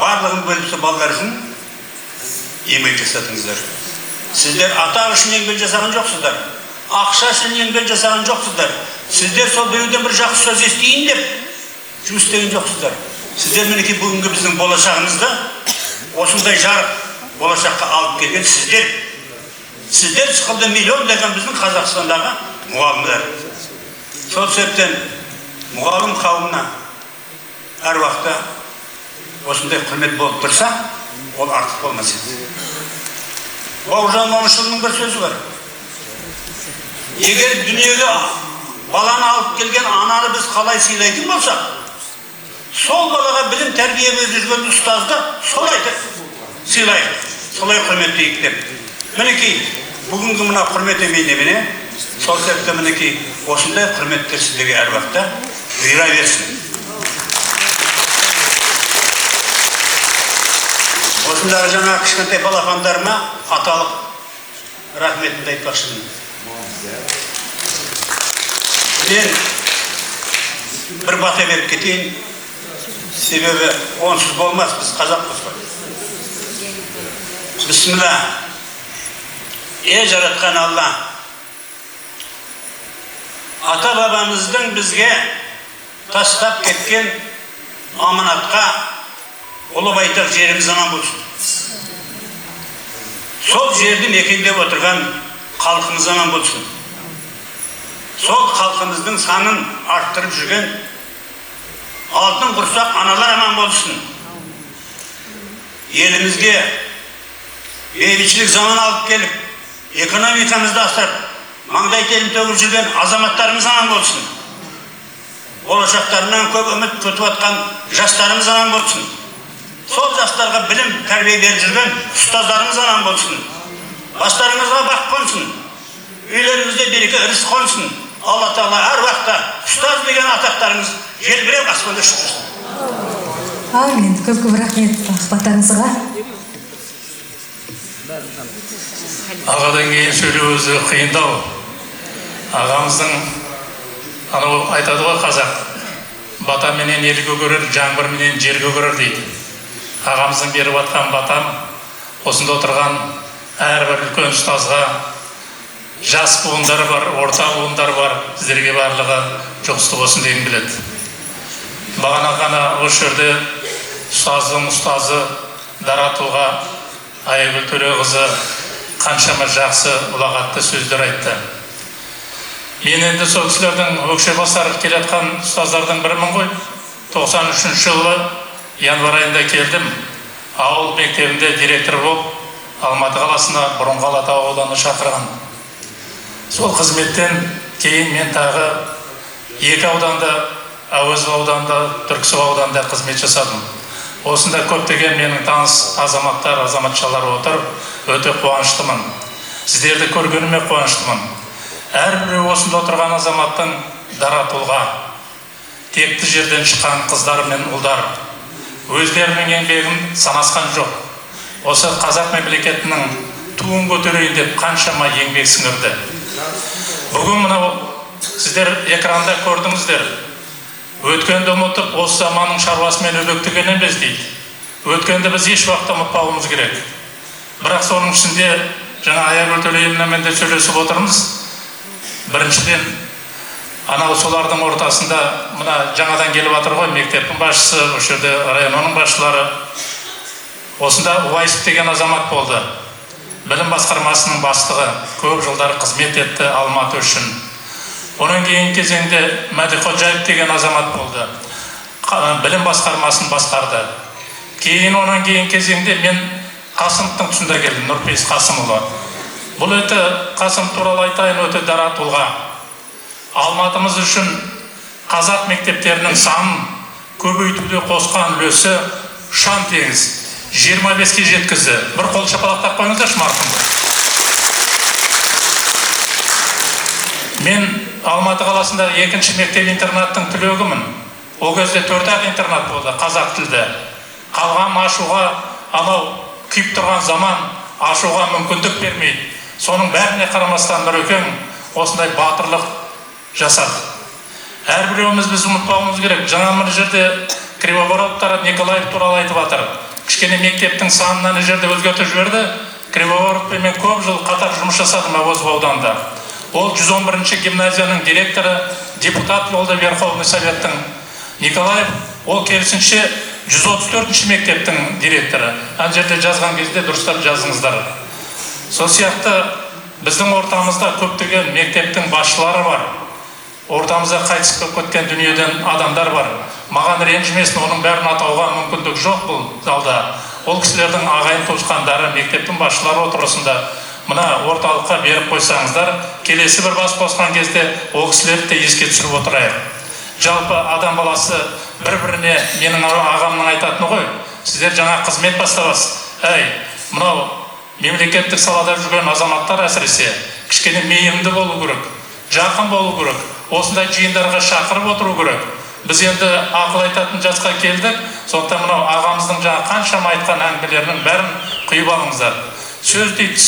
[SPEAKER 9] барлығын бөліп балалар үшін еңбек жасадыңыздар. Сіздер атақ үшін еңбек жасаған жоқсыздар. Ақша үшін еңбек жасаған жоқсыздар. Сіздер сол біреуден бір жақсы сөз естейін деп жұмыс істеген жоқсыздар. Сіздер мінекей бүгінгі біздің болашағымызды осындай жарық болашаққа алып келген сіздер. Сіздер сықылды миллиондаған біздің Қазақстандағы мұғалімдер. Сол себептен мұғалім қауымына әр уақытта осындай құрмет болып тұрса, ол артық болмас еді. Бауыржан Момышұлының бір сөзі бар. Егер дүниеге баланы алып келген ананы біз қалай сыйлайтын болсақ, сол балаға білім тәрбие беріп жүрген ұстазды солай сыйлайық, солай құрметтейік деп. Мінекей, бүгінгі мына құрмет емейіне Сол себепті мінекей осындай құрметтер сіздерге әр уақытта бұйыра берсін. Осындағы жаңа кішкентай балапандарыма аталық рахметімді айтпақшымын. Мен бір бата беріп кетейін, себебі онсыз болмас, біз қазақпыз ғой. Бісміллә. Жаратқан Алла, ата бабамыздың бізге тастап кеткен аманатқа ұлы байтақ жеріміз аман болсын. Сол жерді мекендеп отырған халқымыз аман болсын. Сол халқымыздың санын арттырып жүрген алтын құрсақ аналар аман болсын. Елімізге бейбітшілік заман алып келіп, экономикамызды асырып, маңдай терін төгіп жүрген азаматтарымыз аман болсын. Болашақтарынан көп үміт күтіп атқан жастарымыз аман болсын. Сол жастарға білім, тәрбие беріп жүрген ұстаздарымыз аман болсын. Бастарыңызға бақ қонсын. Үйлеріңізде береке ырыс қонсын. Алла Тағала әр уақытта ұстаз деген атақтарыңыз желбіреп аспанда ұшып жүрсін.
[SPEAKER 3] Амин. Көп рахмет ықпаттарыңызға.
[SPEAKER 10] Ағадан кейін сөйлеу өзі қиындау. Ағамыздың анау айтады ғой қазақ, бата менен ел көгерер, жаңбыр менен жер көгерер дейді. Ағамыздың беріп атқан батам осында отырған әрбір үлкен ұстазға, жас буындар бар, орта буындар бар, сіздерге барлығы жұғысты болсын деген келеді. Бағана ғана осы жерде ұстаздың ұстазы дара тұлға Айгүл Төлеқызы қаншама жақсы ұлағатты сөздер айтты. Мен енді сол кісілердің өкше басарып келе жатқан ұстаздардың бірімін ғой. 93 жылы январ айында келдім. Ауыл мектебінде директор болып, Алматы қаласына бұрынғы Алатау ауданы шақырған. Сол қызметтен кейін мен тағы 2 ауданда, Әуезов ауданында, Түрксіб ауданында қызмет жасадым. Осында көптеген менің таныс азаматтар, азаматшалар отыр, өте қуаныштымын. Сіздерді көргеніме қуаныштымын. Әрбір осында отырған азаматтың дара тұлға, текті жерден шыққан қыздар мен ұлдар, өздерінің еңбегін санасқан жоқ. Осы қазақ мемлекетінің туын көтерейін деп қаншама еңбек сіңірді. Бүгін мынау сіздер экранда көрдіңіздер. Өткенді ұмытып, осы заманның шаруасымен өбектеген емес дейді. Өткенді біз еш уақытта ұмытпауымыз керек. Бірақ соның ішінде жаңа Айгүл Төлеқызымен де сөйлесіп отырмыз. Біріншіден, анау солардың ортасында мына жаңадан келіп жатыр ғой, мектептің басшысы, осы жерде районның басшылары. Осында Уайсов деген азамат болды. Білім басқармасының бастығы, көп жылдар қызмет етті Алматы үшін. Оның кейін кезеңде Мәдіқожаев деген азамат болды. Білім басқармасын басқарды. Кейін оның кейін кезеңде мен Қасымовтың тұсында келдім, Нұрпейіс Қасымұлы. Бұл өте Қасым туралы айтайын, өте дара тұлға. Алматымыз үшін қазақ мектептерінің санын көбейтуде қосқан үлесі ұшан теңіз 25-ке жеткізді. Бір қол шапалақтап қойыңыздаршы марқұмды. Мен Алматы қаласында 2-ші мектеп-интернаттың түлегімін. Ол кезде 4-ақ интернат болды, қазақ тілді. Қалған ашуға, анау күйіп тұрған заман ашуға мүмкіндік бермейді. Соның бәріне қарамастан Нұрекең осындай батырлық жасады. Әрбіреуіміз біз ұмытпауымыз керек. Жаңа мына жерде Кривобородтар Николаев туралы айтып жатыр. Кішкене мектептің санын ана жерде өзгертіп жіберді. Кривобородпен мен көп жыл қатар жұмыс жасадым Әуезов ауданында. Ол 111-ші гимназияның директоры, депутат болды Верховный Советтің. Николаев, ол керісінше 134-ші мектептің директоры. Ана жерде жазған кезде дұрыстап жазыңыздар. Сол сияқты біздің ортамызда көптеген мектептің басшылары бар. Ортамызда қайтыс болып кеткен дүниеден адамдар бар. Маған ренжімесін, оның бәрін атауға мүмкіндік жоқ бұл залда. Ол кісілердің ағайын туысқандары мектептің басшылары отырысында мына орталыққа беріп қойсаңыздар, келесі бір бас қосқан кезде ол кісілерді де еске түсіріп отырайық. Жалпы адам баласы бір-біріне менің ағамның айтатыны ғой, сіздер жаңа қызмет бастабасыз. Мынау мемлекеттік салада жүрген азаматтар әсіресе кішкене мейірімді болу керек, жақын болу керек, осындай жиындарға шақырып отыру керек. Біз енді ақыл айтатын жасқа келдік, сондықтан мынау ағамыздың жаңа қаншама айтқан әңгімелерінің бәрін құйып алыңыздар. Сөз дейді,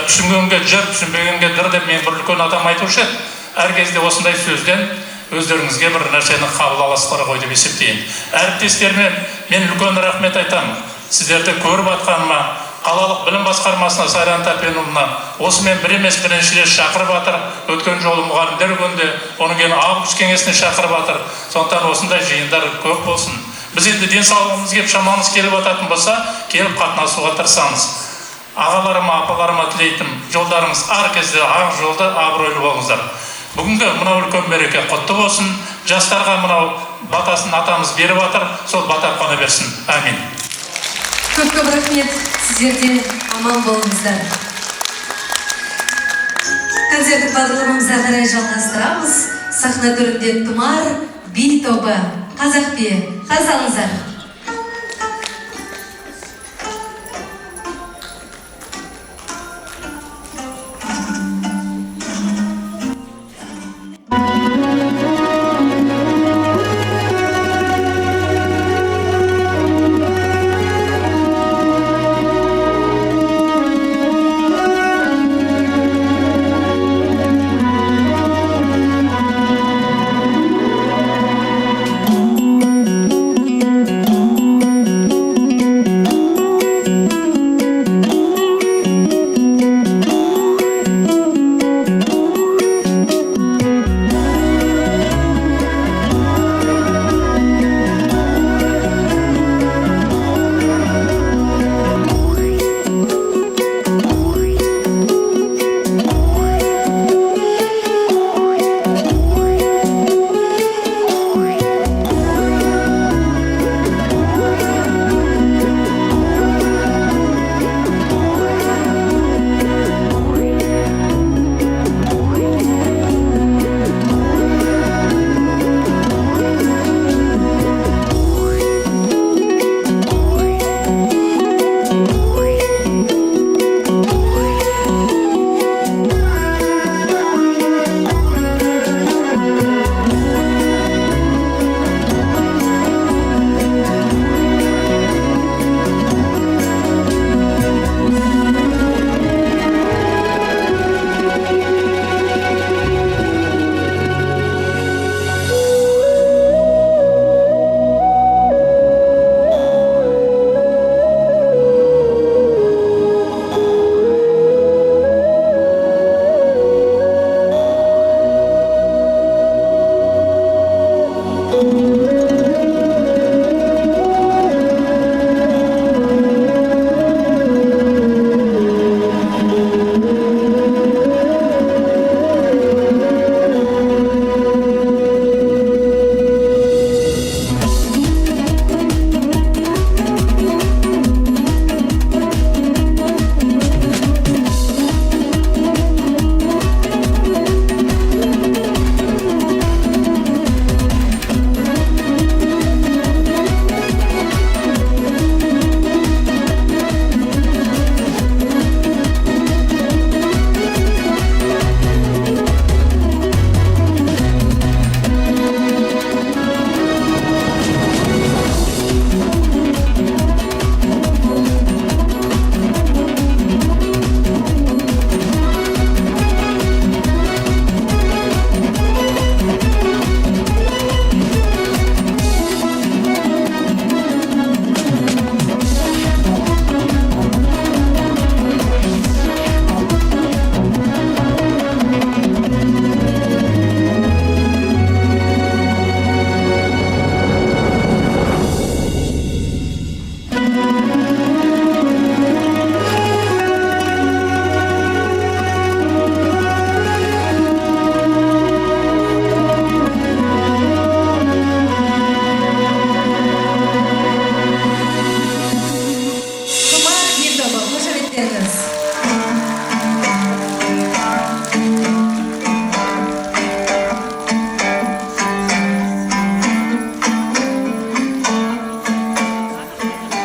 [SPEAKER 10] түсінгенге жыр, түсінбегенге дыр деп мен бір үлкен адам айтушы еді. Әр кезде осындай сөзден өздеріңізге бір нәрсені қабыл аласыздар ғой деп есептеймін. Әріптестеріме мен үлкен рахмет айтамын. Сіздерді көріп атқаныма, қалалық білім басқармасына, Сайран Тәпенұлына осымен бір емес бірінші рет шақырып атыр. Өткен жолы мұғалімдер күнінде, оның кейін август кеңесіне шақырып атыр. Сондықтан осындай жиындар көп болсын. Біз енді денсаулығымыз кеп, шамамыз келіп ататын болса, келіп қатынасуға тырысамыз. Ағаларыма, апаларыма тілейтін жолдарыңыз әр кезде ақ жолда абыройлы болыңыздар. Бүгінгі мынау үлкен мереке құтты болсын. Жастарға мынау батасын атамыз беріп атыр, сол бата қона берсін. Амин.
[SPEAKER 3] Көп рахмет, сіздерде аман болыңыздар. Концерттік бағдарламамызға қарай жалғастырамыз. Сахна төрінде Тұмар би тобы, Қазақ би, қазалыңыздар.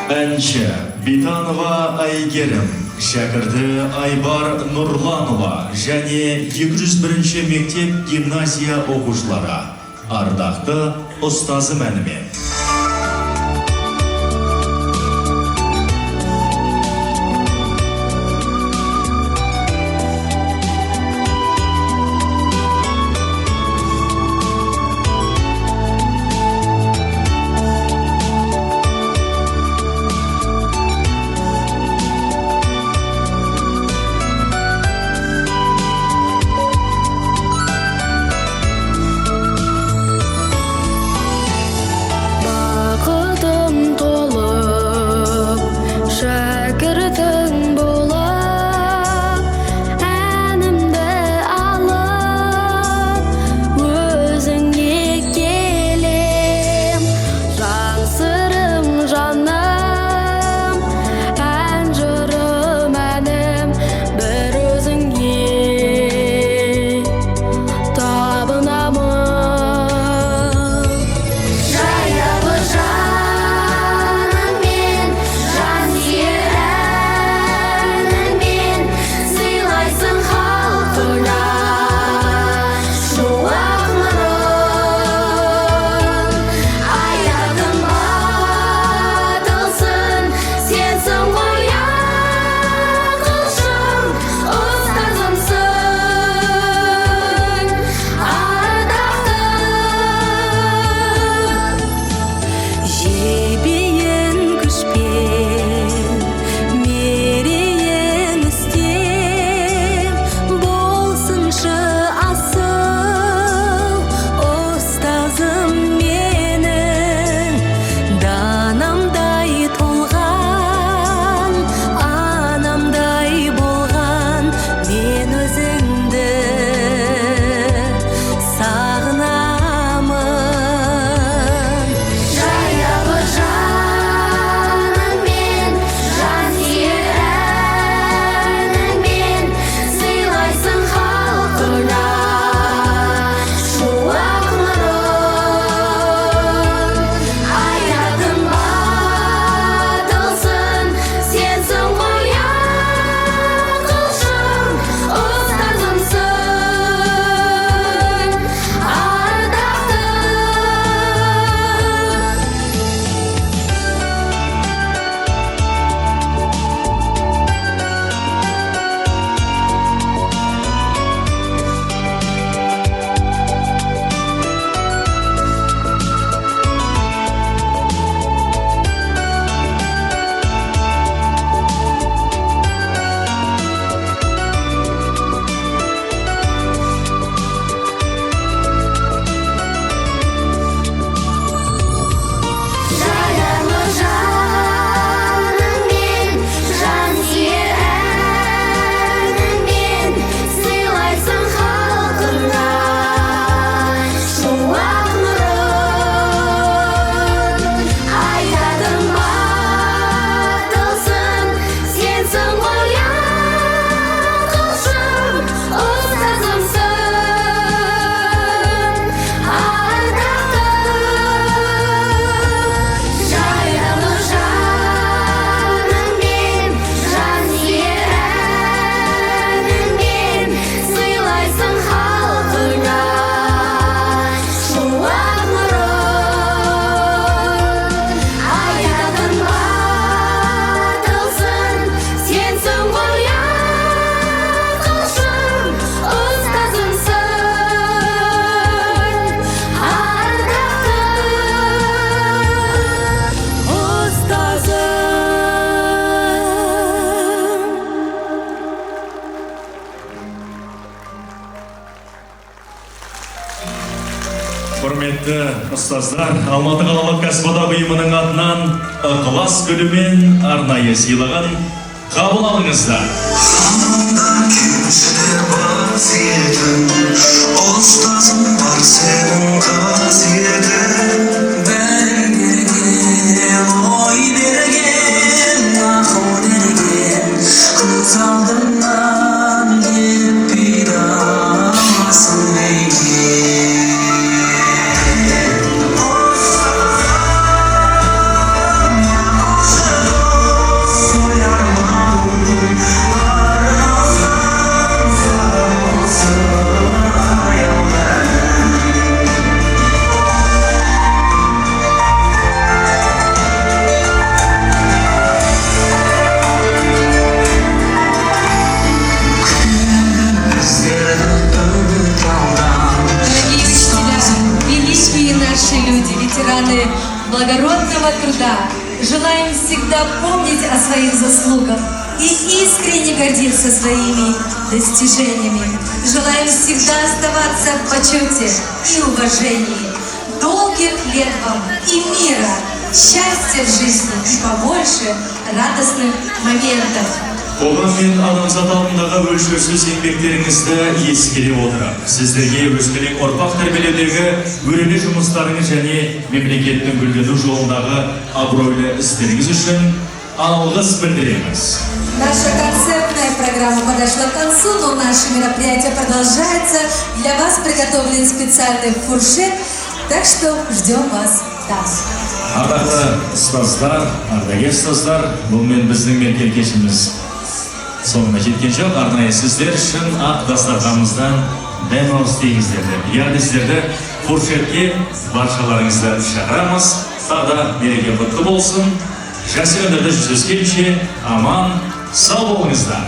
[SPEAKER 2] Әнші Битанова Айгерім Шәкірді Айбар Нұрланова және 201-ші мектеп гимназия оқушылары. Ардақты ұстазым әнімен. Құрметті ұстаздар, Алматы қалалық кәсіподақ ұйымының атынан ықылас гүлімен арнайы сыйлығын қабыл алыңыздар.
[SPEAKER 11] Ұстазым бар сенің қасиетің, бәрін берген, ой берген, ақыл берген, көз алдымнан кетпейді амалсың неге.
[SPEAKER 3] благородного труда. Желаем всегда помнить о своих заслугах и искренне гордиться своими достижениями. Желаем всегда оставаться в почете и уважении. Долгих лет вам и мира, счастья в жизни и побольше радостных моментов.
[SPEAKER 2] Қоғам мен адамзат алдындағы өлшеусіз еңбектеріңізді ескере отырып, сіздерге өскелең ұрпақ тәрбиелеудегі өрелі жұмыстарыңыз және мемлекеттің гүлдену жолындағы абыройлы істеріңіз үшін алғыс білдіреміз.
[SPEAKER 3] Наша концертная программа подошла к концу, но наше мероприятие продолжается. Для вас приготовлен специальный фуршет, так что ждем вас там.
[SPEAKER 2] Ардақты ұстаздар, ардагер ұстаздар, бұл мен біздің мереке кешіміз соңына жеткен жоқ. Арнайы сіздер үшін ақ дастарханымыздан дәм ауыз тигіздер деп. Яғни сіздерді фуршетке баршаларыңызды шақырамыз. Тағы да мереке құтты болсын. Жақсы күндерде жүздескенше аман, сау болыңыздар.